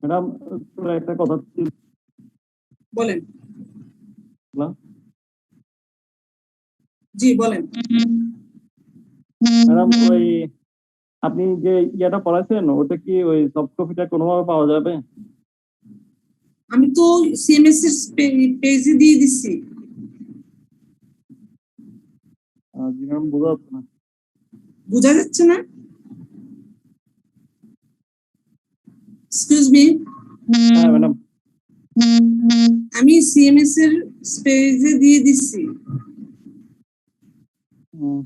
Madam একটা কথা ছিল। বলেন। জি বলেন। ম্যাডাম ওই আপনি যে ইয়েটা পড়াইছেন ওটা কি ওই সফট কপিটা কোনোভাবে পাওয়া যাবে? আমি তো সিএমএস এর পেজে দিয়ে দিচ্ছি। জি ম্যাডাম, বোঝা যাচ্ছে না। বোঝা যাচ্ছে না? Excuse me. হ্যাঁ ম্যাডাম, আমি সিএমএস এর পেজে দিয়ে দিচ্ছি।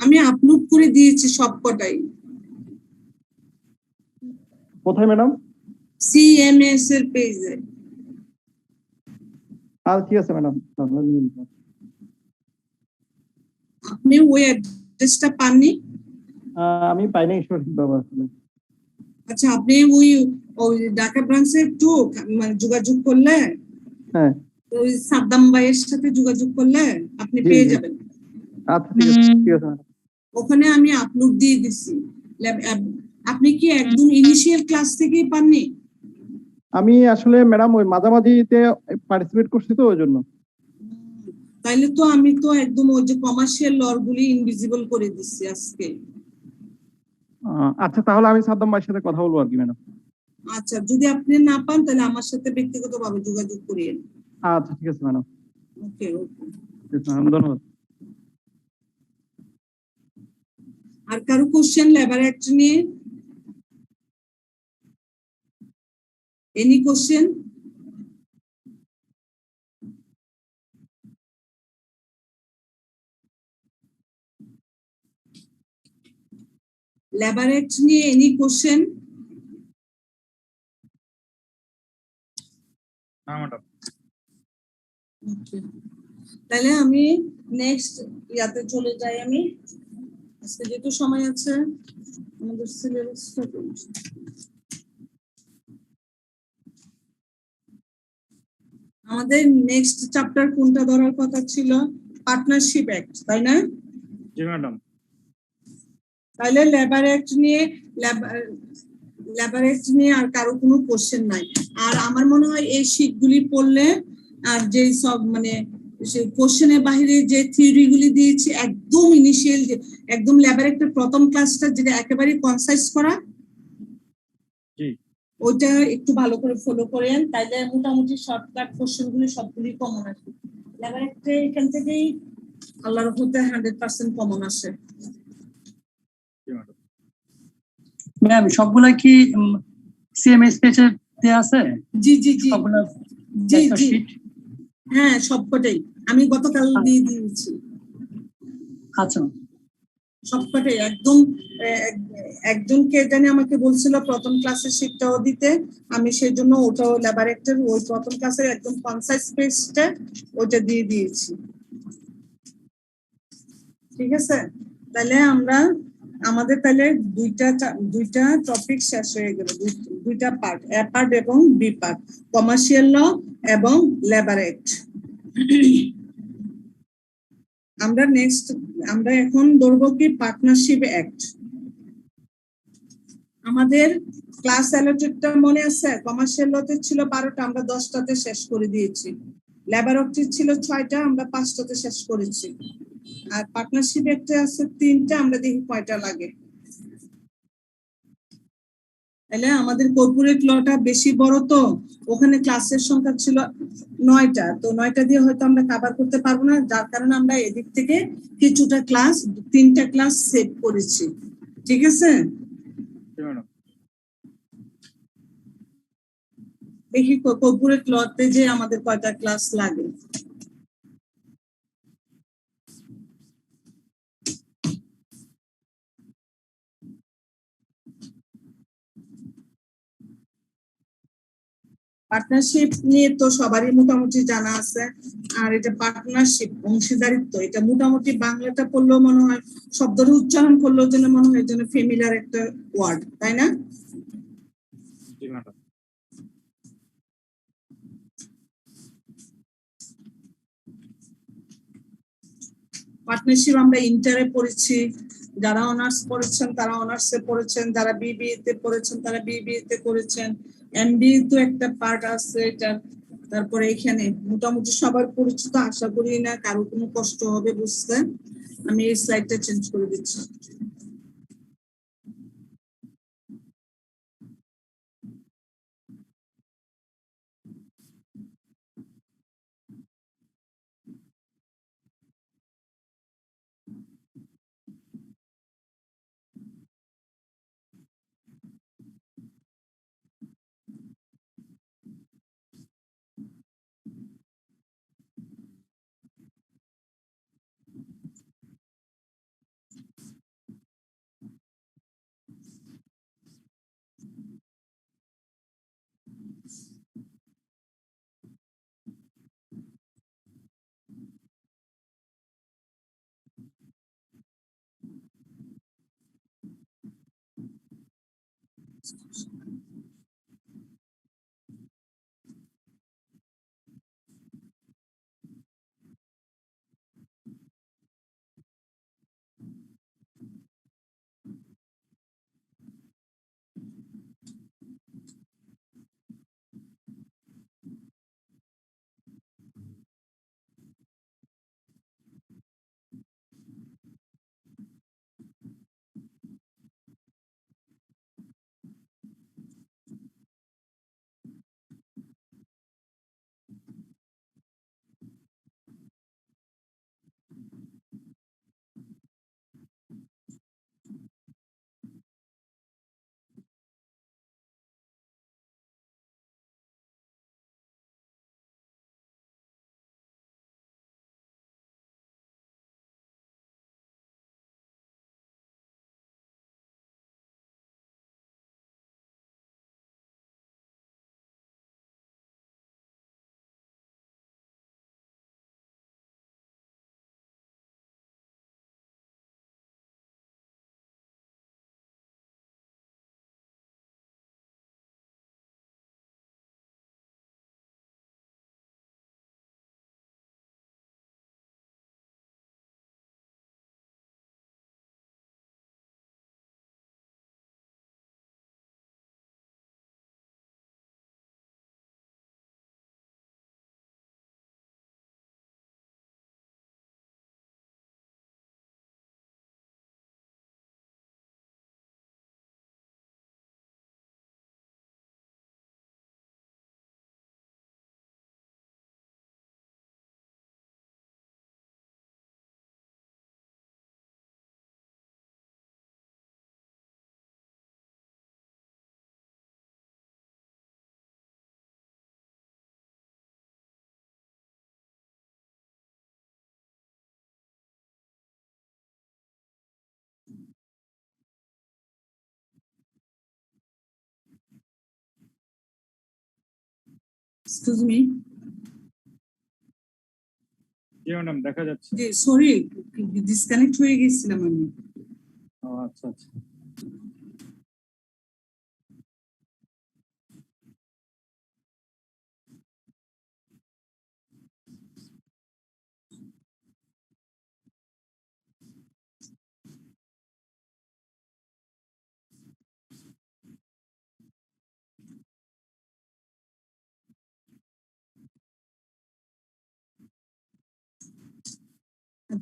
আমি আপলোড করে দিয়েছি সবকটাই। কোথায় ম্যাডাম? সিএমএস এর পেজে। ঠিক আছে ম্যাডাম। আপনি ওই অ্যাড্রেসটা পাননি? আমি পাইনি সঠিকভাবে আসলে। আচ্ছা, আপনি ওই ঢাকা ব্রাঞ্চে একটু মানে যোগাযোগ করলে, হ্যাঁ, ওই সাদ্দাম ভাইয়ের সাথে যোগাযোগ করলে আপনি পেয়ে যাবেন। আচ্ছা ঠিক আছে, ঠিক আছে ম্যাডাম। ওখানে আমি আপলোড দিয়ে দিচ্ছি। আপনি কি একদম ইনিশিয়াল ক্লাস থেকেই পাননি? আমি আসলে ম্যাডাম ওই মাঝামাঝিতে পার্টিসিপেট করছি তো ওই জন্য। তাইলে তো আমি তো একদম ওই যে কমার্শিয়াল লর গুলি ইনভিজিবল করে দিচ্ছি আজকে। আচ্ছা, তাহলে আমি সাদ্দাম ভাইয়ের সাথে কথা বলবো আর কি ম্যাডাম। আচ্ছা, যদি আপনি না পান তাহলে আমার সাথে ব্যক্তিগতভাবে যোগাযোগ করিয়েন। আচ্ছা ঠিক আছে ম্যাডাম। ওকে ওকে। ধন্যবাদ। আর কারো কোশ্চেন লেবার অ্যাক্ট নিয়ে? Any question? লেবার অ্যাক্ট নিয়ে এনি কোশ্চেন? না ম্যাডাম। তাহলে আমি নেক্সট ইয়াতে চলে যাই। আমি আজকে যেহেতু সময় আছে আমাদের সিলেবাসটা আমাদের নেক্সট চ্যাপ্টার কোনটা ধরার কথা ছিল? পার্টনারশিপ অ্যাক্ট, তাই না? জি ম্যাডাম। তাহলে লেবার অ্যাক্ট নিয়ে আর কারো কোনো কোশ্চেন নাই। আর আমার মনে হয় এই শীটগুলি পড়লে আর যে সব মানে কোশ্চেনের বাইরে যে থিওরি গুলি দিয়েছি একদম ইনিশিয়াল, একদম লেবার অ্যাক্টের প্রথম ক্লাসটা যেটা একেবারে কনসাইজ করা, ওইটা একটু ভালো করে ফলো করেন। তাইলে মোটামুটি শর্টকাট কোশ্চেন গুলি সবগুলি কমন আসবে। লেবার অ্যাক্টে এখান থেকেই আল্লাহর রহমতে 100% কমন আসে। ম্যাম সবগুলা কি সিএমএস পেজে দেয়া আছে? জি জি জি সবগুলা জি জি হ্যাঁ, সবকটাই আমি গতকাল দিয়ে দিয়েছি। আচ্ছা, সবকটাই একদম। একজনকে জানি আমাকে বলছিল প্রথম ক্লাসের শীটটাও দিতে, আমি সেই জন্য ওটাও লেবার অ্যাক্টের ওই প্রথম ক্লাসের একদম কনসাইজ পেজটা ওটা দিয়ে দিয়েছি। ঠিক আছে, তাহলে আমাদের তাহলে দুইটা টপিক শেষ হয়ে গেল, দুইটা পার্ট, এ পার্ট এবং বি পার্ট, কমার্শিয়াল ল এবং লেবার অ্যাক্ট। আমরা এখন ধরবো কি পার্টনারশিপ অ্যাক্ট। আমাদের ক্লাস অ্যালোটেডটা মনে আছে? কমার্শিয়াল লতে ছিল 12টা, আমরা 10টাতে শেষ করে দিয়েছি। লেবার অ্যাক্টে ছিল 6টা, আমরা 5টাতে শেষ করেছি। আর পার্টনারশিপ অ্যাক্টে আছে 3টা, আমরা দেখি কয়টা লাগে। তাহলে আমাদের কর্পোরেট লটা বেশি বড়, তো ওখানে ক্লাসের সংখ্যা ছিল 9টা, তো 9টা দিয়ে হয়তো আমরা কভার করতে পারবো না, যার কারণে আমরা এদিক থেকে কিছুটা ক্লাস, 3টা ক্লাস সেভ করেছি। ঠিক আছে, দেখি কর্পোরেট লতে যে আমাদের কয়টা ক্লাস লাগে। পার্টনারশিপ নিয়ে তো সবারই মোটামুটি জানা আছে। আর এটা পার্টনারশিপ অংশীদারিত্ব, এটা মোটামুটি বাংলাটা পড়লেও মনে হয়, শব্দটা উচ্চারণ করলেও যেন মনে হয় যেন ফ্যামিলিয়ার একটা ওয়ার্ড, তাই না? পার্টনারশিপ আমরা ইন্টারে পড়েছি, যারা অনার্স পড়েছেন তারা অনার্সে পড়েছেন, যারা বিবিএ তে পড়েছেন তারা বিবিএ তে করেছেন, এমবি তো একটা পার্ট আছে এটা। তারপরে এখানে মোটামুটি সবার পরিচিত, আশা করি না কারো কোনো কষ্ট হবে বুঝতে। আমি এই স্লাইডটা চেঞ্জ করে দিচ্ছি। Excuse me. জি ম্যাডাম, দেখা যাচ্ছে। জি সরি, ডিসকানেক্ট হয়ে গেছিলাম আমি। আচ্ছা আচ্ছা।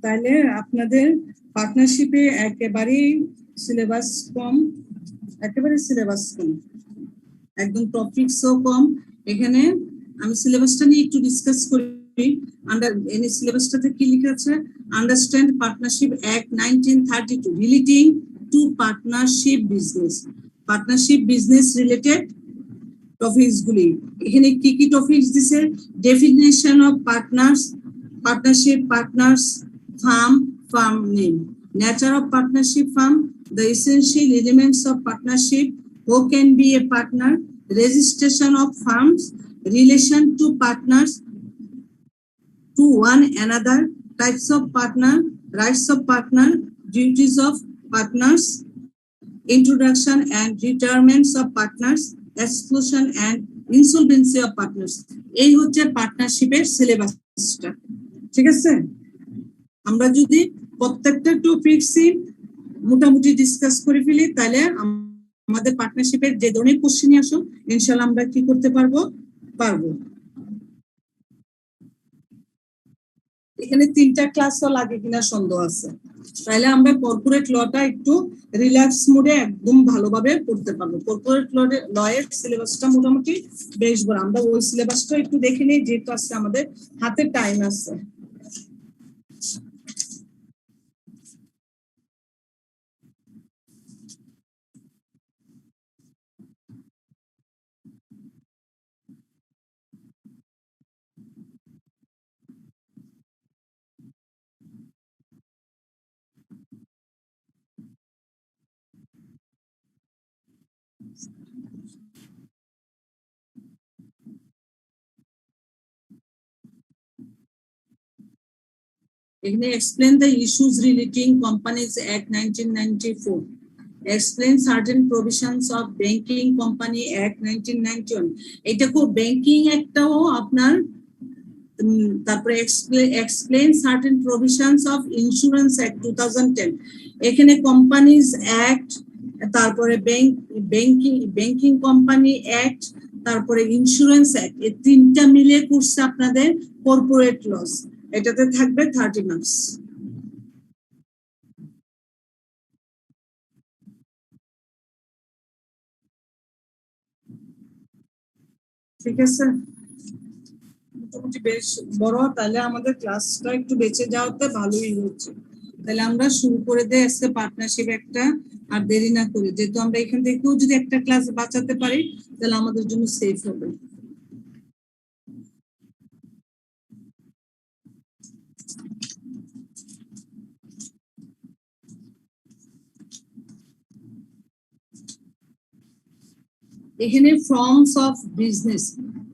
তাহলে আপনাদের পার্টনারশিপে একেবারেই সিলেবাস কম, একেবারে সিলেবাস কম, একদম টপিকসও কম। এখানে আমি সিলেবাসটা নিয়ে একটু ডিসকাস করি। আন্ডার এনে সিলেবাসটাতে কি লেখা আছে? Understand partnership act 1932 relating to partnership business. Partnership business related topics গুলি এখানে কি কি টপিকস দিছে? Definition of partners, partnership, partners, farm, farm name, nature of partnership firm, the essential elements of partnership, who can be a partner, registration of firms, relation to partners to one another, types of partner, rights of partner, duties of partners, introduction and retirements of partners, exclusion and insolvency of partners। এই হচ্ছে পার্টনারশিপের সিলেবাসটা। ঠিক আছে, আমরা যদি প্রত্যেকটা টপিকসই মোটামুটি discuss করে ফেলি তাহলে আমাদের পার্টনারশিপের যে ধরনের কোশ্চেন আসো ইনশাআল্লাহ আমরা কি করতে পারবো। এখানে 3টা ক্লাসও লাগে কিনা সন্দেহ আছে, তাহলে আমরা কর্পোরেট লটা একটু রিল্যাক্স মোডে একদম ভালোভাবে পড়তে পারবো। কর্পোরেট লয়ের সিলেবাসটা মোটামুটি বেশ বড়, আমরা ওই সিলেবাসটা একটু দেখে নিই যেহেতু আজকে আমাদের হাতে টাইম আছে। এখানে explain the issues relating Companies Act 1994, explain certain provisions of Banking Company Act 1991, এটা খুব ব্যাংকিং একটাও আপনার তারপরে explain certain provisions of Insurance Act 2010, এখানে কোম্পানিজ অ্যাক্ট, তারপরে ব্যাংকিং কোম্পানি অ্যাক্ট, তারপরে ইন্স্যুরেন্স অ্যাক্ট, এই 3টা মিলে করছে আপনাদের কর্পোরেট লস। এটাতে থাকবে 30 মার্কস। ঠিক আছে, মোটামুটি বেশ বড়, তাহলে আমাদের ক্লাসটা একটু বেঁচে যাওয়াতে ভালোই হচ্ছে। তাহলে আমরা শুরু করে দেই আজকে পার্টনারশিপ একটা, আর দেরি না করে, যেহেতু আমরা এখান থেকেও যদি একটা ক্লাস বাঁচাতে পারি তাহলে আমাদের জন্য সেফ হবে। এখানে ফর্মস অফ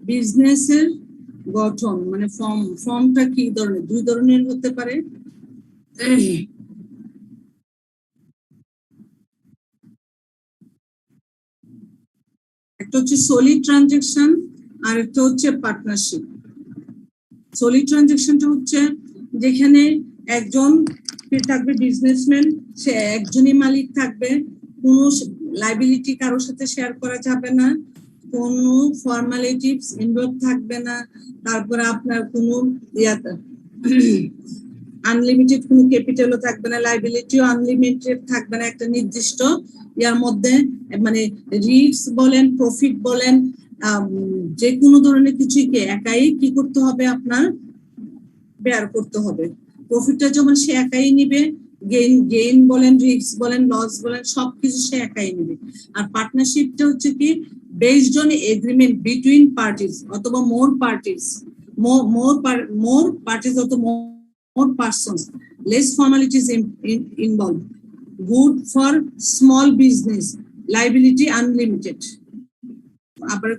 বিজনেসের গঠন, মানে ফর্মটা কি ধরনের, 2 ধরনের হতে পারে। একটা হচ্ছে সলিড ট্রানজাকশন আর একটা হচ্ছে পার্টনারশিপ। সলিড ট্রানজাকশনটা হচ্ছে যেখানে একজন থাকবে বিজনেসম্যান, সে একজনই মালিক থাকবে, কোনো লাইবিলিটি কারোর সাথে শেয়ার করা যাবে না, কোনো ফর্মালিটিস ইনভলভ থাকবে না, তারপরে আপনার কোনো আনলিমিটেড কোনো ক্যাপিটালও থাকবে না, লাইবিলিটিও আনলিমিটেড থাকবে না, একটা নির্দিষ্ট ইয়ার মধ্যে, মানে রিস্ক বলেন প্রফিট বলেন যে কোনো ধরনের কিছুকে একাই কি করতে হবে, আপনার বেয়ার করতে হবে। প্রফিটটা যেমন সে একাই নিবে, গেইন বলেন রিস্ক বলেন লস বলেন সবকিছু সে একাই নিবে। আর পার্টনারশিপটা হচ্ছে কি based on agreement between parties অথবা মোর পার্টিস, মোর পার্টিস অথবা more persons, less formalities involved, good for small business, liability unlimited. আবার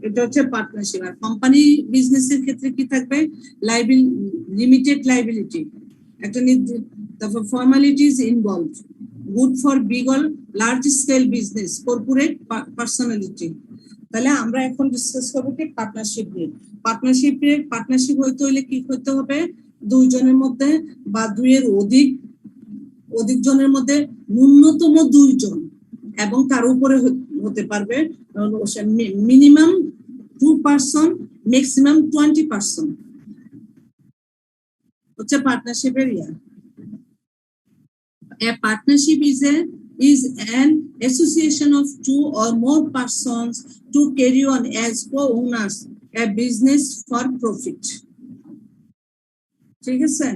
এটা হচ্ছে পার্টনারশিপ। আর কোম্পানি বিজনেসের ক্ষেত্রে কি থাকবে, লিমিটেড লাইবিলিটি, একটা তারপর formalities involved, good for big or large scale business, corporate personality. তাহলে আমরা এখন ডিসকাস করবো কি পার্টনারশিপ নিয়ে। পার্টনারশিপ হইতে হলে কি করতে হবে, 2 জনের মধ্যে বা 2 এর অধিক জনের মধ্যে ন্যূনতম 2 জন এবং তার উপরে হতে পারবে মিনিমাম 2 পারসন, ম্যাক্সিমাম 20%, হচ্ছে পার্টনারশিপের ইয়া। A partnership is an association of 2 or more persons to carry on as co-owners a business for profit. ঠিক আছে,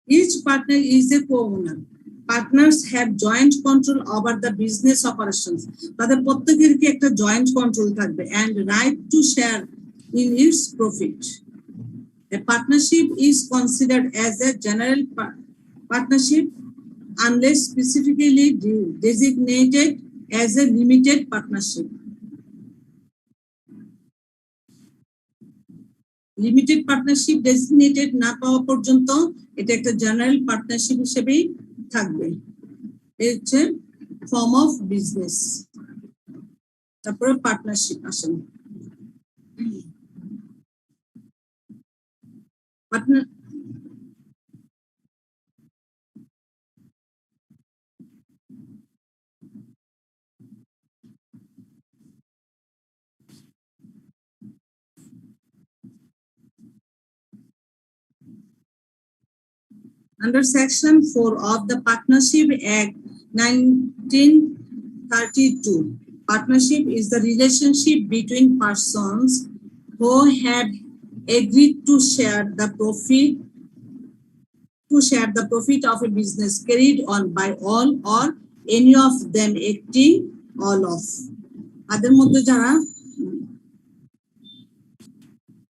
each partner is a co-owner. Partners have joint control over the business operations. তাদের প্রত্যেকের কি একটা joint control থাকবে and right to share in its profit. A partnership is considered as a general partnership unless specifically designated as a limited partnership. Limited partnership designated না পাওয়া পর্যন্ত এটা একটা জেনারেল পার্টনারশিপ হিসেবেই থাকবে। এই হচ্ছে ফর্ম অফ বিজনেস। তারপরে পার্টনারশিপ আসেন। Partner Under Section 4 of the Partnership Act 1932, partnership is the relationship between persons who have agreed to share the profit of a business carried on by all or any of them acting all of. তাদের মধ্যে যারা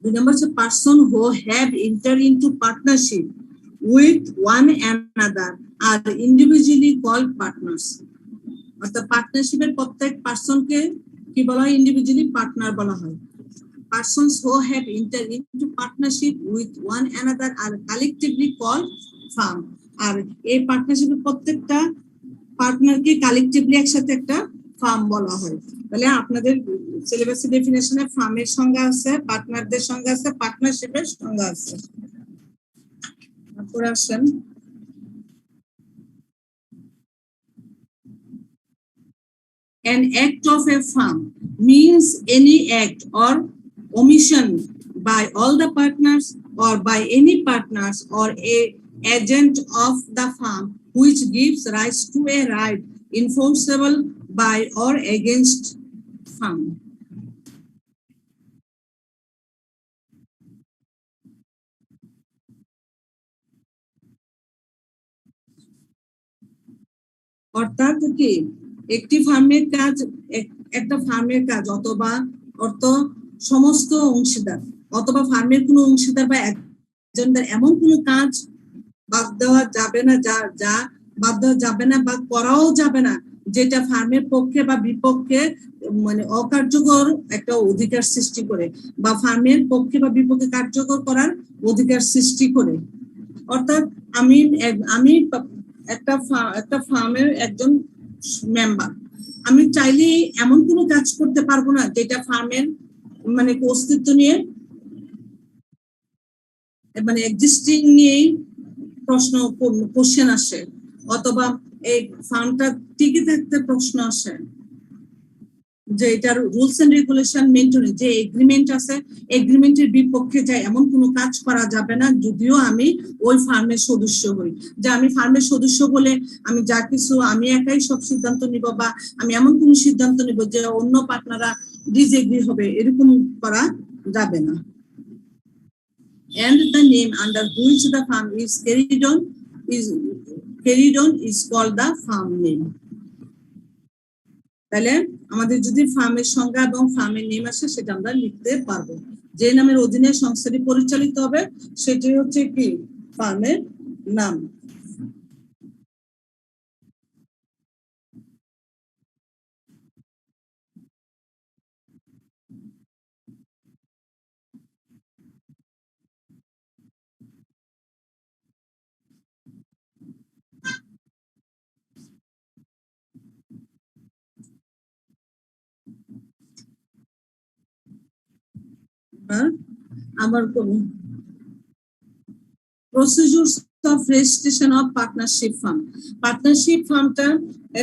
দুই নম্বর হচ্ছে person who have entered into partnership with one another are individually called partners. অর্থাৎ পার্টনারশিপের প্রত্যেক পার্সনকে কি বলা হয়? ইন্ডিভিজুয়ালি পার্টনার বলা হয়। Persons who have entered into partnership with one another are collectively called firm. আর এই পার্টনারশিপের প্রত্যেকটা পার্টনারকে কালেক্টিভলি একসাথে একটা ফার্ম বলা হয়। তাহলে আপনাদের সিলেবাসের ডেফিনেশনে ফার্মের সংজ্ঞা আছে, পার্টনারদের সংজ্ঞা আছে, পার্টনারশিপের সংজ্ঞা আছে। তারপরে আসেন an act of a firm means any act or omission by all the partners or by any partners or a agent of the firm which gives rise to a right enforceable by or against firm. অর্থাৎ কি একটি ফার্মের কাজ, একটা ফার্মের কাজ অথবা সমস্ত অংশীদার অথবা ফার্মের কোনো অংশীদার বা একজনদের এমন কোনো কাজ বাদ দেওয়া যাবে না, যা বাদ দেওয়া যাবে না বা করাও যাবে না যেটা ফার্মের পক্ষে বা বিপক্ষে মানে অকার্যকর একটা অধিকার সৃষ্টি করে বা ফার্মের পক্ষে বা বিপক্ষে কার্যকর করার অধিকার সৃষ্টি করে। অর্থাৎ আমি একটা ফার্মের একজন মেম্বার, আমি চাইলে এমন কোনো কাজ করতে পারবো না যেটা ফার্মের মানে অস্তিত্ব নিয়ে মানে এক্সিস্টিং নিয়েই কোশ্চেন আসে অথবা এই ফার্মটা টিকে থাকতে প্রশ্ন আসে, যে এটার রুলস এন্ড রেগুলেশন মেনটেন যে এগ্রিমেন্ট আছে এগ্রিমেন্টের বিপক্ষে যায় এমন কোনো কাজ করা যাবে না যদিও আমি ওই ফার্মের সদস্য হই। যে আমি ফার্মের সদস্য বলে আমি যা কিছু আমি একাই সব সিদ্ধান্ত নিব বা আমি এমন কোনো সিদ্ধান্ত নিব যে অন্য পার্টনাররা ডিসএগ্রি হবে, এরকম করা যাবে না। And the name under which the farm is carried on is called the farm name. তাহলে আমাদের যদি ফার্মের সংজ্ঞা এবং ফার্মের নেম আসে সেটা আমরা লিখতে পারবো। যে নামের অধীনে সংস্থাটি পরিচালিত হবে সেটি হচ্ছে কি ফার্মের নাম। আবার কোন procedures of registration of partnership farm. Partnership ফার্মটা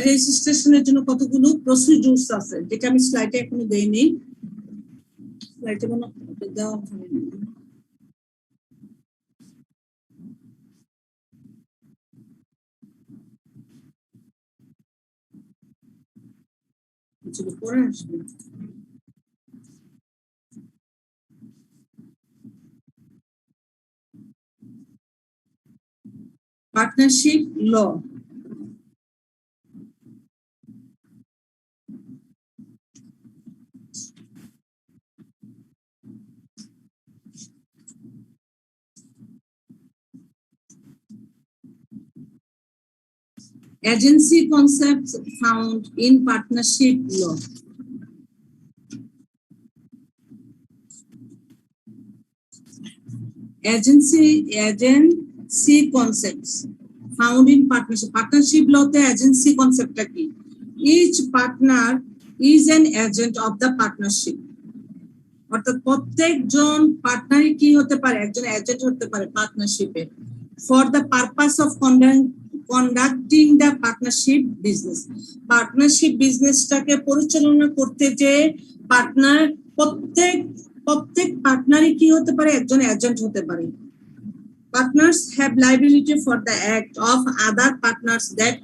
রেজিস্ট্রেশনের জন্য কতগুলো প্রসিডিউরস আছে যেটা আমি স্লাইডে এখনো দেইনি, স্লাইডে মনে দেওয়া হয়নি। পরে আসবে partnership law. Agency concepts found in partnership law. Agency concepts found in partnership. Partnership law te agency concept ta ki? Each partner is an agent of the partnership. অর্থাৎ প্রত্যেকজন পার্টনারই কি হতে পারে? একজন এজেন্ট হতে পারে পার্টনারশিপে for the purpose of conducting the partnership business. Partnership বিজনেসটাকে পরিচালনা করতে যে পার্টনার প্রত্যেক পার্টনারই কি হতে পারে? একজন এজেন্ট হতে পারে। Partners have liability for the act of other partners that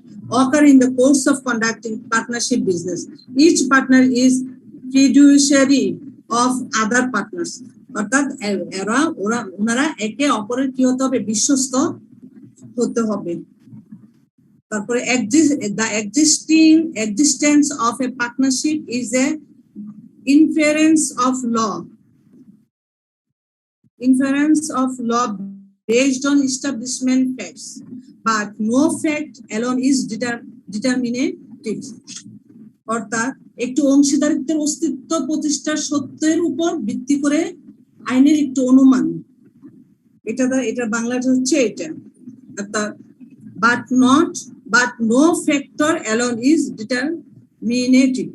occur in the course of conducting partnership business. Each partner is fiduciary of other partners. অর্থাৎ ওনারা একে অপরের কি হতে হবে, বিশ্বস্ত হতে হবে। তারপরে the existence of a partnership is a inference of law based on establishment facts, but no fact alone is determinative. অর্থাৎ একটি অংশীদারিত্বের অস্তিত্ব প্রতিষ্ঠার সত্যের উপর ভিত্তি করে আইনের একটি অনুমান, এটা বাংলাটা হচ্ছে এটা। অর্থাৎ but no factor alone is determinative.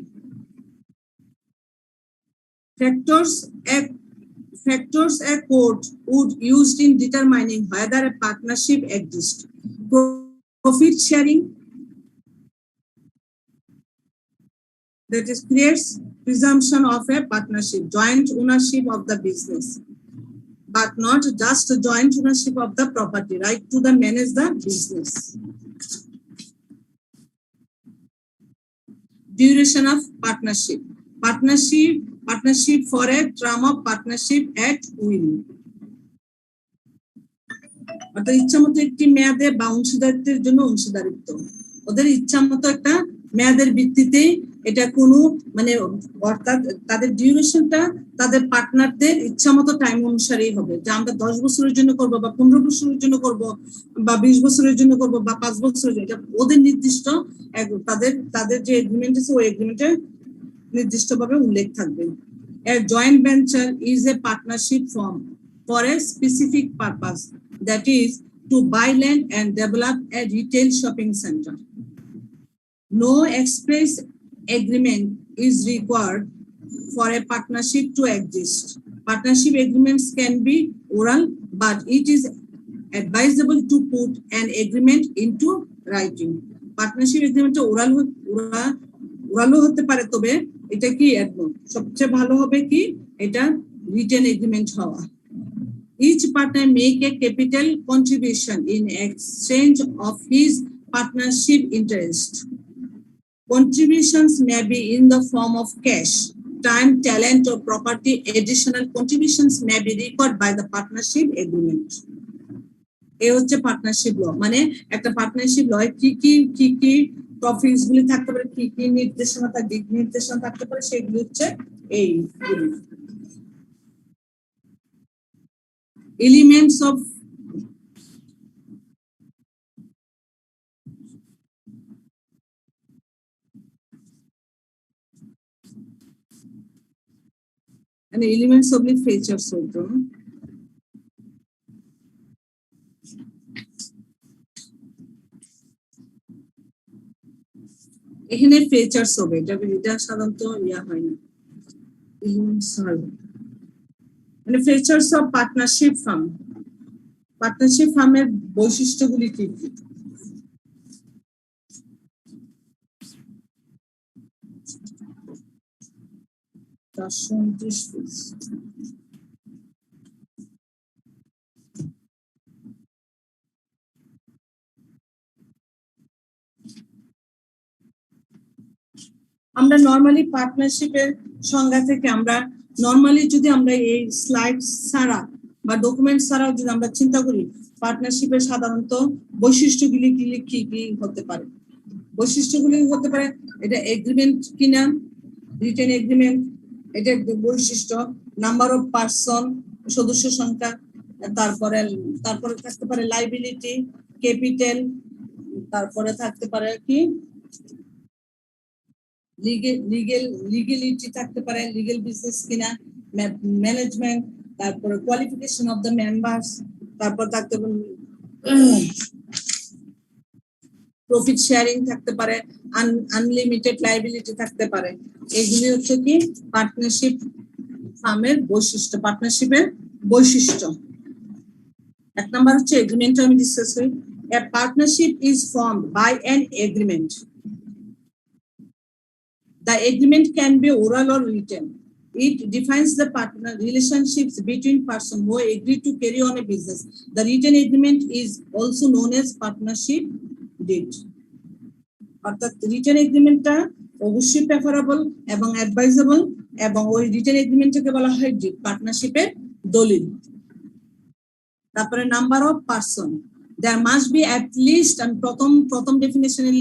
Factors a court would use in determining whether a partnership exists: profit sharing, that is creates presumption of a partnership, joint ownership of the business, but not just joint ownership of the property, right to the manage the business. Duration of partnership. Partnership for a term of partnership at will. অর্থাৎ ইচ্ছামতো একটি মেয়াদে বা অংশীদারিত্বের জন্য অংশীদারিত্ব, ওদের ইচ্ছামতো একটা মেয়াদের ভিত্তিতে এটা কোনো মানে অর্থাৎ তাদের ডিউরেশনটা তাদের পার্টনারদের ইচ্ছামতো টাইম অনুসারেই হবে, যে আমরা 10 বছরের জন্য করব বা 15 বছরের জন্য করব বা 20 বছরের জন্য করব বা 5 বছরের জন্য, এটা ওদের নির্দিষ্ট তাদের যে এগ্রিমেন্ট আছে ওই এগ্রিমেন্টে নির্দিষ্টভাবে উল্লেখ থাকবে। A joint venture is a partnership form for a specific purpose, that is to buy land and develop a retail shopping center. No express agreement is required for a partnership to exist. Partnership agreements can be oral, but it is advisable to put an agreement into writing. Partnership agreement oral হতে পারে, তবে এটা কি সবচেয়ে ভালো হবে কি এটা রিটেন এগ্রিমেন্ট হওয়া। Each partner make a capital contribution in exchange of his partnership interest. Contributions may be in the form of cash, time, talent, or property. Additional contributions may be required by the partnership agreement. এই হচ্ছে partnership ল, মানে একটা partnership ল কি profits গুলি থাকতে পারে, কি নির্দেশনা থাকতে পারে, সেগুলো হচ্ছে এই elements of and elements of the features also. এখানে ফিচার্স হবে, এটা সাধারণত হয় না, মানে ফিচার্স অফ পার্টনারশিপ ফার্মের বৈশিষ্ট্যগুলি কি কি? আমরা নরমালি পার্টনারশিপের সংজ্ঞা থেকে আমরা নরমালি যদি আমরা এই স্লাইড ছাড়া বা ডকুমেন্ট ছাড়াও যদি আমরা চিন্তা করি, পার্টনারশিপের সাধারণত বৈশিষ্ট্যগুলি কি কি হতে পারে? বৈশিষ্ট্যগুলি হতে পারে এটা এগ্রিমেন্ট কিনা, রিটেন এগ্রিমেন্ট, এটা বৈশিষ্ট্য, নাম্বার অফ পার্সন, সদস্য সংখ্যা, তারপরে থাকতে পারে লাইবিলিটি, ক্যাপিটাল, তারপরে থাকতে পারে কি লিগ্যালিটি থাকতে পারে, লিগ্যাল বিজনেস কিনা, ম্যানেজমেন্ট, তারপরে কোয়ালিফিকেশন অফ দ্য মেম্বার্স, তারপর থাকতে পারে প্রফিট শেয়ারিং থাকতে পারে, আনলিমিটেড লাইবিলিটি থাকতে পারে। এগুলি হচ্ছে কি পার্টনারশিপ ফার্মের বৈশিষ্ট্য, পার্টনারশিপের বৈশিষ্ট্য। এক নাম্বার হচ্ছে এগ্রিমেন্ট, আমি ডিসকাস করি। A partnership is formed by an agreement. The agreement can be oral or written. It defines the partner relationships between persons who agree to carry on a business. The written agreement is also known as partnership deed. অর্থাৎ written এগ্রিমেন্টটা অবশ্যই preferable এবং advisable, এবং ওই written এগ্রিমেন্টকে বলা হয় did, পার্টনারশিপের দলিল। তারপরে number of person, there must be at least, আমি প্রথম ডেফিনেশনে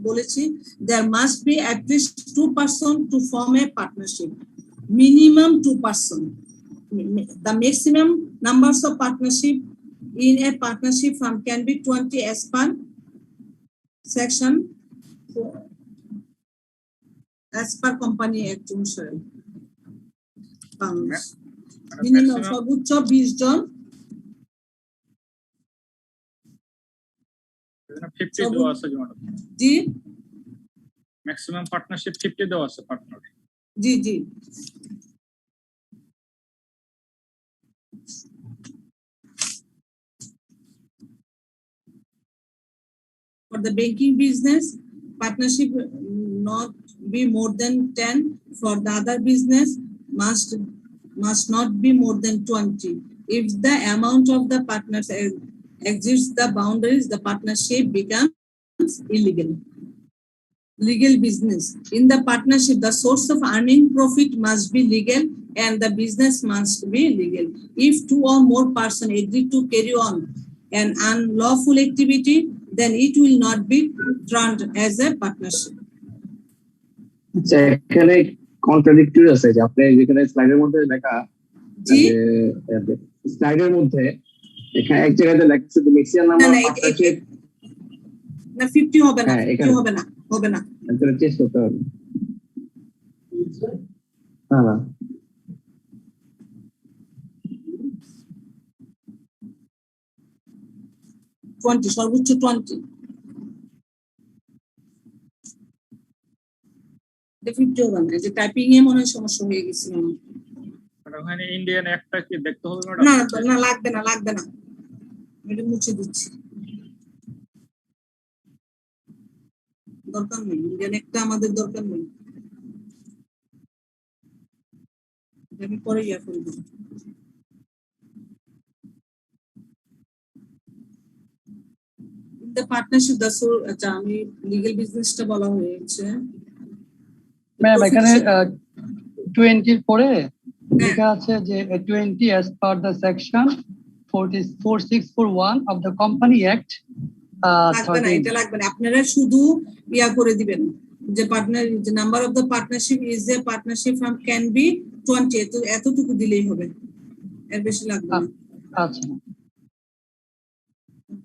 বলেছি, there must be at least 2 person to form a partnership, minimum 2 person. The maximum numbers of partnership in a partnership firm can be 20 as per section as per company act অনুসারে। Minimum সর্বোচ্চ 20 জন, 50 দেওয়া আছে madam. জি maximum partnership 50 দেওয়া আছে partner. G G. For the banking business, partnership not be more than 10. For the other business, must not be more than 20. If the amount of the partners exceeds the boundaries, the partnership becomes illegal. Legal business. In the partnership, the source of earning profit must be legal and the business must be legal. If 2 or more persons agree to carry on an unlawful activity, then it will not be termed as a partnership. আচ্ছা, এখানে contradictory আছে যে আপনি যেখানে স্লাইডের মধ্যে লেখা, জি স্লাইডের মধ্যে এখানে এক জায়গাতে লেখা আছে ম্যাক্সিমাম নাম্বার অফ পার্টনারশিপ না 50 হবে না, হ্যাঁ, 50 হবে না, হবে না। এটা চেষ্টা করতে হবে। না 20 সর্বোচ্চ 20। 50 হবে না, যে টাইপিং এ মনে হয় সমস্যা হয়ে গেছিল। ম্যাডাম ওখানে ইন্ডিয়ান একটা কি দেখতে হবে না ম্যাডাম? না লাগবে না, লাগবে না, এটা মুছে দিচ্ছি, দরকার নেই। ইন্ডিয়ান একটা আমাদের দরকার নেই, আমি পরে ইয়া করে দেব। The partnership, আচ্ছা আমি লিগ্যাল বিজনেসটা বলা হয়েছে। ম্যাম এখানে 20 এর পরে লেখা আছে যে 20 as per the section 4641 of the Company Act লাগবে না, 13. এটা লাগবে না, আপনারা শুধু ইয়া করে দিবেন যে পার্টনার, যে number of the partnership is a partnership firm can be 20, এতটুকু দিলেই হবে, এর বেশি লাগবে না। আচ্ছা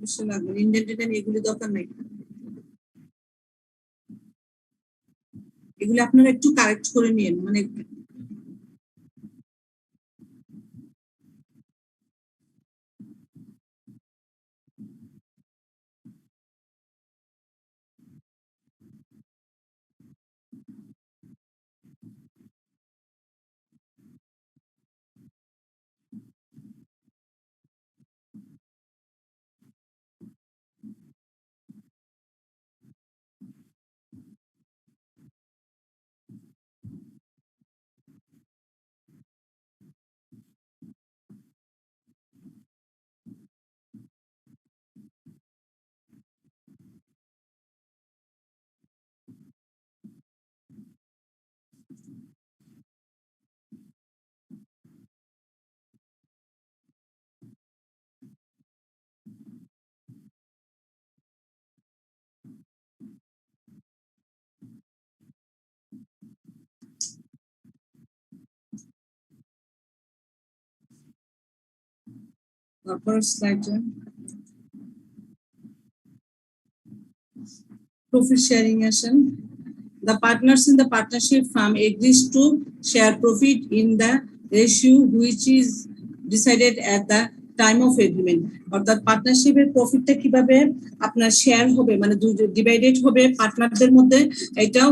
বেশি লাগবে না, ইন্ডেন্টেড এগুলি দরকার নাই, এগুলি আপনারা একটু কারেক্ট করে নিন, মানে slide profit sharing action. The partners in the partnership firm agrees to share profit in the ratio which is decided at the time of agreement. অর্থাৎ পার্টনারশিপের প্রফিটটা কিভাবে আপনার শেয়ার হবে, মানে ডিভাইডেড হবে পার্টনারদের মধ্যে, এটা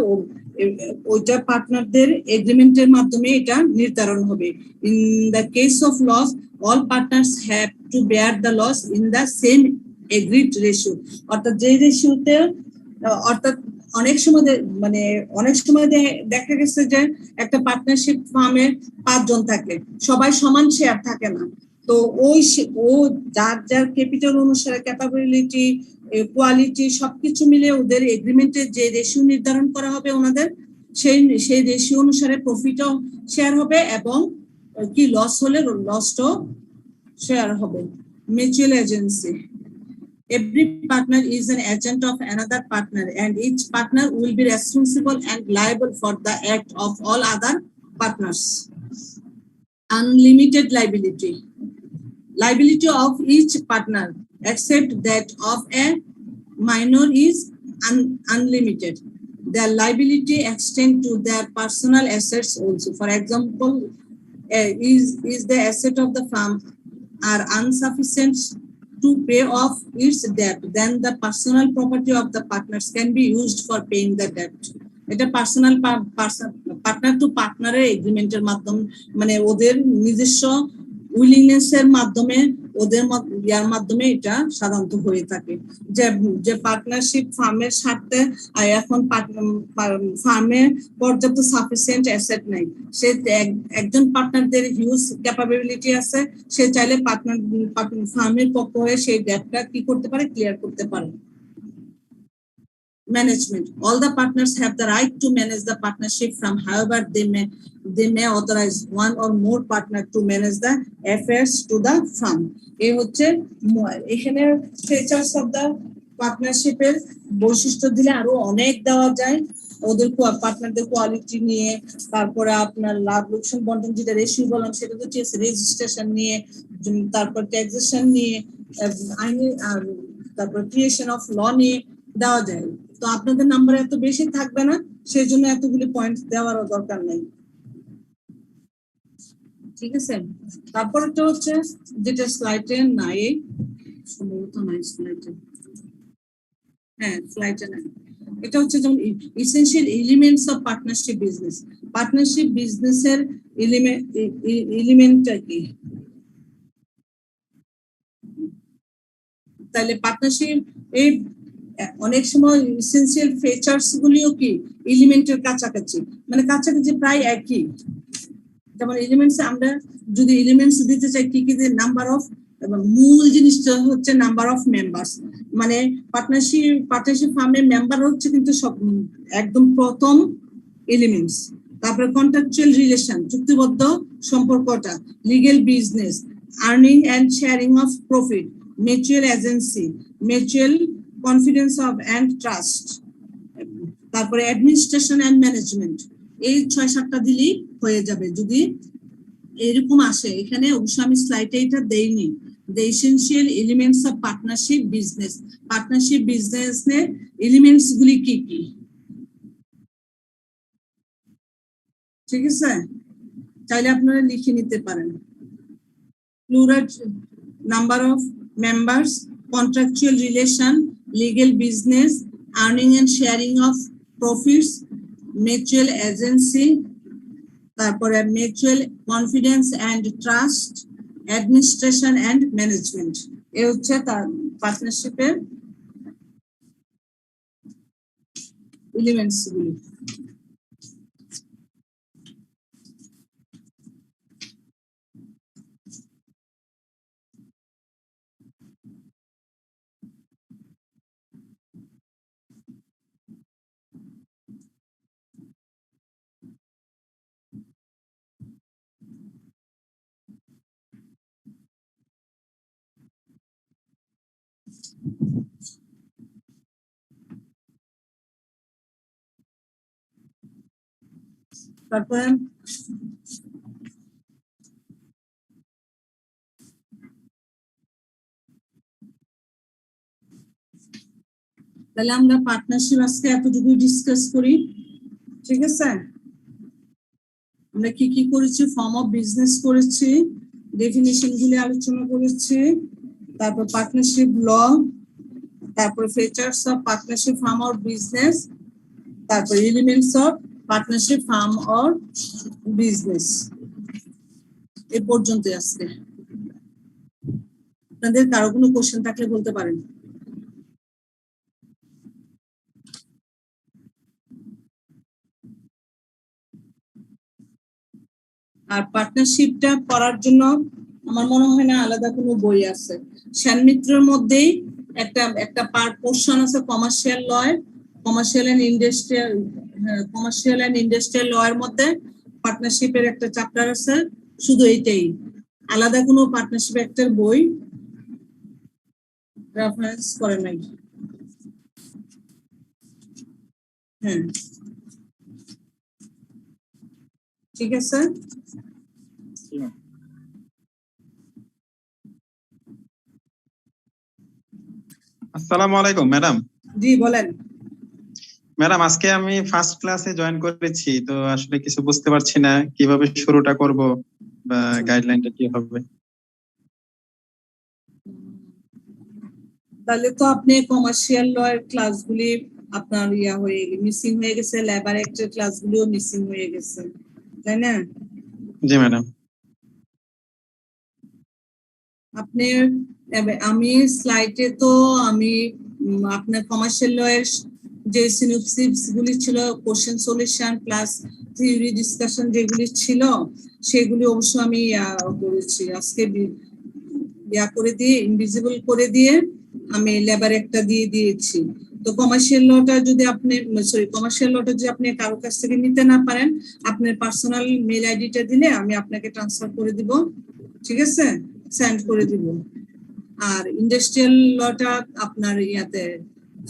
ওইটা পার্টনারদের এগ্রিমেন্টের মাধ্যমে এটা নির্ধারণ হবে। In the case of loss, all partners have to bear the loss in the same agreed ratio. অর্থাৎ যে রেশিওতে, অর্থাৎ অনেক সময় মানে অনেক সময় দেখা গেছে যে একটা পার্টনারশিপ ফার্মে 5 জন থাকে, সবাই সমান শেয়ার থাকে না। তো ও যার যার ক্যাপিটাল অনুসারে ক্যাপাবিলিটি, কোয়ালিটি সবকিছু মিলে ওদের এগ্রিমেন্টে যে রেশিও নির্ধারণ করা হবে ওনাদের, সেই রেশিও অনুসারে প্রফিটও শেয়ার হবে এবং কি লস হলে লসটাও শেয়ার হবে। Mutual agency, every partner is an agent of another partner and each partner will be responsible and liable for the act of all other partners. Unlimited liability, liability of each partner except that of a minor is unlimited. Their liability extend to their personal assets also. For example, is the asset of the firm are insufficient to pay off its debt, then the personal property of the partners can be used for paying the debt. এটা personal partner two পার্টনারের এগ্রিমেন্টের মাধ্যমে, মানে ওদের নিজস্ব willingness এর মাধ্যমে, ওদের ইয়ার মাধ্যমে এটা সাধারণত হয়ে থাকে। যে পার্টনারশিপ ফার্মের স্বার্থে এখন ফার্মে পর্যাপ্ত সাফিসিয়েন্ট অ্যাসেট নাই, সে একজন পার্টনারদের হিউজ ক্যাপাবিলিটি আছে, সে চাইলে ফার্মের পক্ষ হয়ে সেই ডেটটা কি করতে পারে, ক্লিয়ার করতে পারে। Management, all the partners have the right to manage the partnership from however they may authorize one or more partner to manage the affairs to the firm. এই হচ্ছে এখানে ফিচার্স অফ দা পার্টনারশিপের বৈশিষ্ট্য দিলে আরো অনেক দেওয়া যায়, ওদের পার্টনারদের কোয়ালিটি নিয়ে, তারপরে আপনার লাভ লোকসান বন্টন যেটা রেশিও বললাম সেটা তো ঠিক আছে, রেজিস্ট্রেশন নিয়ে, তারপর ট্যাক্সেশন নিয়ে, আইনি, তারপর ক্রিয়েশন অফ ল নিয়ে দেওয়া যায়। তো আপনাদের নাম্বার এত বেশি থাকবে না, সেই জন্য এতগুলি পয়েন্ট দেওয়ার দরকার নেই, ঠিক আছে। তারপরটা হচ্ছে যেটা স্লাইডে নাই, সম্ভবত নাই স্লাইডে, হ্যাঁ স্লাইডে নাই, এটা হচ্ছে যেমন essential elements of partnership business. Partnership বিজনেসের এলিমেন্টটা কি? তাহলে পার্টনারশিপ এই অনেক সময় এসেনশিয়াল ফিচার্স গুলিও কি এলিমেন্টের কাছাকাছি, মানে কাছাকাছি প্রায় একই। যেমন এলিমেন্টস আমরা যদি এলিমেন্টস দিতে চাই কি কি, নাম্বার অফ, এবং মূল জিনিসটা হচ্ছে নাম্বার অফ মেম্বার্স, মানে পার্টনারশিপ ফার্মের মেম্বার হচ্ছে কিন্তু সব একদম প্রথম এলিমেন্টস। তারপরে কন্ট্রাকচুয়াল রিলেশন, চুক্তিবদ্ধ সম্পর্কটা, legal business, earning and sharing of profit, mutual agency, mutual confidence of and trust, তারপরে অ্যাডমিনিস্ট্রেশন এন্ড ম্যানেজমেন্ট। এই 6-7টা দিলেই হয়ে যাবে যদি এরকম আসে। এখানে অবশ্য আমি স্লাইডে এটা দেইনি। The essential elements of partnership business, partnership বিজনেসের এলিমেন্টস গুলি কি কি, ঠিক আছে, চাইলে আপনারা লিখে নিতে পারেন। Plural number of members, contractual relation, legal business, earning and sharing of profits, mutual agency, তারপরে mutual confidence and trust, administration and management. এই হচ্ছে তার পার্টনারশিপের এলিমেন্টস গুলি। তারপরে তাহলে আমরা পার্টনারশিপ আজকে এতটুকু ডিসকাস করি, ঠিক আছে। আমরা কি কি করেছি, ফর্ম অফ বিজনেস করেছি, ডেফিনিশন গুলি আলোচনা করেছি, তারপর পার্টনারশিপ ল, তারপর features of partnership firm or business, তারপর elements of partnership firm or business. এ পর্যন্ত আজকে। আপনাদের কারো কোনো কোশ্চেন থাকলে বলতে পারেন। আর পার্টনারশিপটা করার জন্য আমার মনে হয় না আলাদা কোনো বই আছে। শ্যানমিত্রের মধ্যেই একটা পার্ট পোর্শন আছে কমার্শিয়াল লয়ের, কমার্শিয়াল এন্ড ইন্ডাস্ট্রিয়াল ল এর মধ্যে পার্টনারশিপের একটা চ্যাপ্টার আছে, শুধু এইটাই, আলাদা কোনো পার্টনারশিপ একটা বই রেফারেন্স করে নাই। হ্যাঁ, ঠিক আছে। আসসালামু আলাইকুম ম্যাডাম। জি বলেন। ম্যাডাম, আজকে আমি ফার্স্ট ক্লাসে জয়েন করেছি, তো আসলে কিছু বুঝতে পারছি না কিভাবে শুরুটা করব বা গাইডলাইনটা কি হবে। তাহলে তো আপনি কমার্শিয়াল ল এর ক্লাসগুলি আপনার মিসিং হয়ে গেছে, লেবার অ্যাক্টের ক্লাসগুলিও মিসিং হয়ে গেছে, তাই না? জি ম্যাডাম। আপনি আমি স্লাইডে তো আমি আপনার কমার্শিয়াল ল এর যে সিনোপসিস গুলি ছিল, question solution plus theory discussion যেগুলি ছিল সেগুলি অবশ্য আমি করেছি। আজকে করে দিয়ে ইনভিজিবল করে দিয়ে আমি লেবার একটা দিয়ে দিয়েছি। তো কমার্শিয়াল লটা যদি আপনি কমার্শিয়াল লটা যদি আপনি কারো কাছ থেকে নিতে না পারেন, আপনার পার্সোনাল মেল আইডিটা দিলে আমি আপনাকে ট্রান্সফার করে দিব, ঠিক আছে, সেন্ড করে দিব। আর ইন্ডাস্ট্রিয়াল লটা আপনার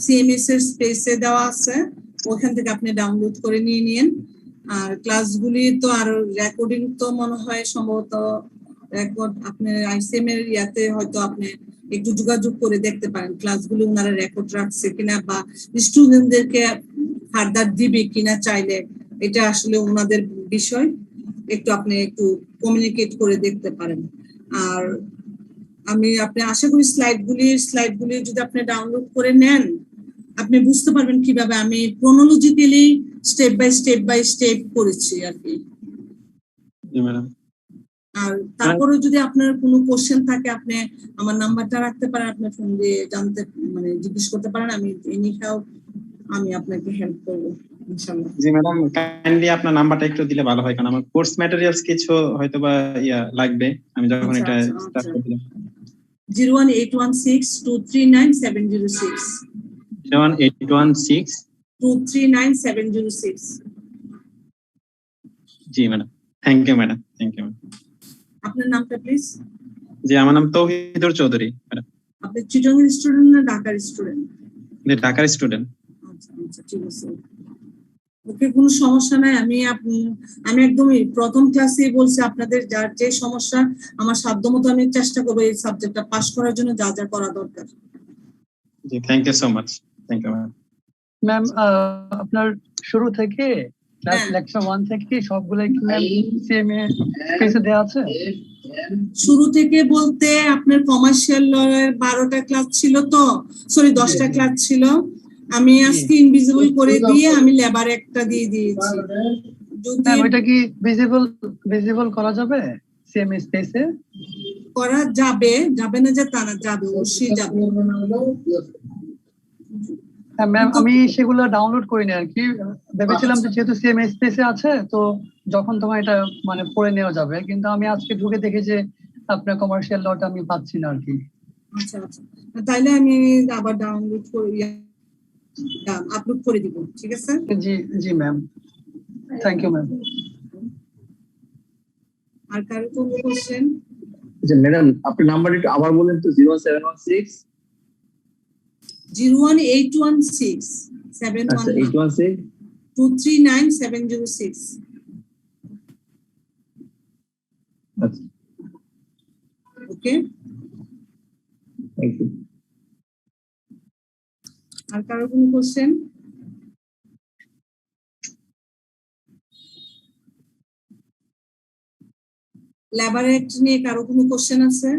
সিএমএস এর স্পেসে দেওয়া আছে, ওখান থেকে আপনি ডাউনলোড করে নিয়ে নিন। আর ক্লাসগুলি তো আর রেকর্ডিং তো মনে হয় সম্ভবত রেকর্ড আপনার আইসিএম এর হয়তো আপনি একটু যোগাযোগ করে দেখতে পারেন ক্লাসগুলো ওনারা রেকর্ড রাখছে কিনা, বা স্টুডেন্টদেরকে ফার্দার দিবে কিনা চাইলে, এটা আসলে ওনাদের বিষয়, আপনি একটু কমিউনিকেট করে দেখতে পারেন। আর আপনি আশা করি স্লাইডগুলি যদি আপনি ডাউনলোড করে নেন, আপনি বুঝতে পারবেন কিভাবে আমি ক্রোনোলজিক্যালি স্টেপ বাই স্টেপ করেছি আর কি। জি ম্যাডাম। আর তারপরে যদি আপনার কোনো কোশ্চেন থাকে, আপনি আমার নাম্বারটা রাখতে পারেন, আপনি ফোন দিয়ে জিজ্ঞেস করতে পারেন, আমি আপনাকে হেল্প করবো ইনশাআল্লাহ। জি ম্যাডাম, কাইন্ডলি আপনার নাম্বারটা একটু দিলে ভালো হয়, কারণ আমার কোর্স ম্যাটেরিয়ালস কিছু হয়তোবা লাগবে আমি যখন এটা স্টার্ট করব। 01816239706 01816 239706। জি madam, thank you madam, thank you. আপনার নামটা প্লিজ? জি, আমার নাম তৌহিদুর চৌধুরী ম্যাডাম। আপনি চিটাগং স্টুডেন্ট না ঢাকার স্টুডেন্ট? জি, ঢাকার স্টুডেন্ট। আচ্ছা ঠিক আছে, ওকে, কোনো সমস্যা নাই। আমি একদমই প্রথম ক্লাসেই বলছি, আপনাদের যার যে সমস্যা আমার সাধ্যমতো আমি চেষ্টা করবো এই সাবজেক্টটা পাস করার জন্য যা যা করা দরকার। জি, thank you so much, thank you ma'am. আপনার শুরু থেকে ক্লাস লেকচার 1 থেকে সবগুলো কি ম্যাম সেম পেজে দেওয়া আছে? শুরু থেকে বলতে আপনার কমার্শিয়াল ল এর 12টা ক্লাস ছিল, তো 10টা ক্লাস ছিল। আমি আজকে ইনভিজিবল করে দিয়ে আমি লেবার একটা দিয়ে দিয়েছি। যদি ওইটা কি ভিজিবল করা যাবে সেম স্পেসে? করা যাবে না যে তা না, যাবে, অবশ্যই যাবে। হ্যাঁ ম্যাম, আমি সেগুলো ডাউনলোড করিনি আর কি, ভেবেছিলাম যে যেহেতু সেম স্পেসে আছে তো যখন তোমার এটা পড়ে নেওয়া যাবে, কিন্তু আমি আজকে ঢুকে দেখি যে আপনার কমার্শিয়াল লটা আমি পাচ্ছি না আর কি। আচ্ছা, তাইলে আমি আবার ডাউনলোড করে আপলোড করে দিব, ঠিক আছে? জি ম্যাম, থ্যাংক ইউ ম্যাম। আর কারো কোনো কোশ্চেন? আচ্ছা ম্যাডাম, আপনার নাম্বার একটু আবার বলেন তো। 0816716 239706। আচ্ছা, ওকে, থ্যাংক ইউ। আর কারো কোনো কোশ্চেন? লেবার অ্যাক্ট নিয়ে কারো কোনো কোশ্চেন আছে?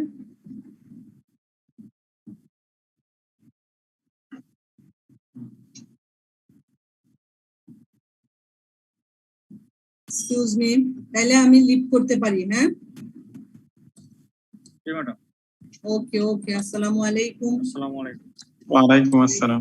এক্সকিউজ মি, তাহলে আমি লিভ করতে পারি? হ্যাঁ, জি ম্যাডাম। ওকে, আসসালামু আলাইকুম। আসসালামু আলাইকুম। ওয়ালাইকুম আসসালাম।